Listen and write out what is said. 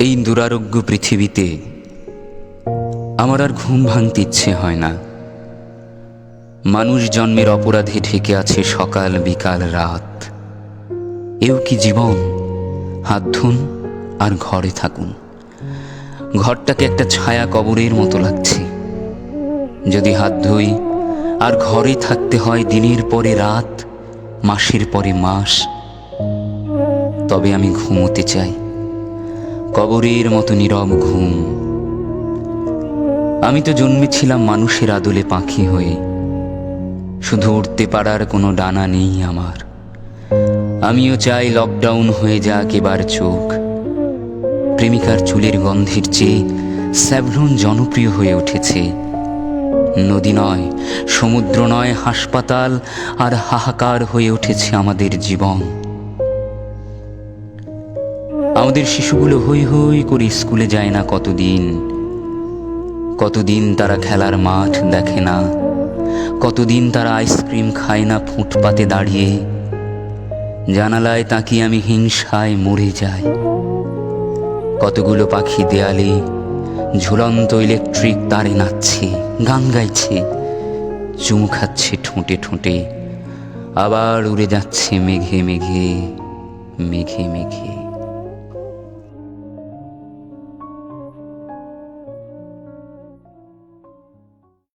এই দুরারোগ্য পৃথিবীতে আমার আর ঘুম ভাঙতে ইচ্ছে হয় না। মানুষ জন্মের অপরাধে ঢেকে আছে সকাল বিকাল রাত। এও কি জীবন? হাত ধুন আর ঘরে থাকুন। ঘরটাকে একটা ছায়া কবরের মতো লাগছে। যদি হাত ধুই আর ঘরে থাকতে হয় দিনের পরে রাত, মাসের পরে মাস, তবে আমি ঘুমোতে চাই কবরের মতো নীরব ঘুম। আমি তো জন্মেছিলাম মানুষের আদলে পাখি হয়ে, শুধু উড়তে পারার কোনো ডানা নেই আমার। আমিও চাই লকডাউন হয়ে যাক এবার চোখ। প্রেমিকার চুলের গন্ধের চেয়ে স্যাভলন জনপ্রিয় হয়ে উঠেছে। নদী নয়, সমুদ্র নয়, হাসপাতাল আর হাহাকার হয়ে উঠেছে আমাদের জীবন। আমাদের শিশুগুলো হই হই করে স্কুলে যায় না কতদিন। কতদিন তারা খেলার মাঠ দেখে না, কতদিন তারা আইসক্রিম খায় না ফুটপাতে দাঁড়িয়ে। জানালায় তাকিয়ে আমি হিংসায় মরে যাই। কতগুলো পাখি দেয়ালে ঝুলন্ত ইলেকট্রিক তারে নাচছে, গান গাইছে, চুমু খাচ্ছে ঠোঁটে ঠোঁটে, আবার উড়ে যাচ্ছে মেঘে মেঘে মেঘে মেঘে।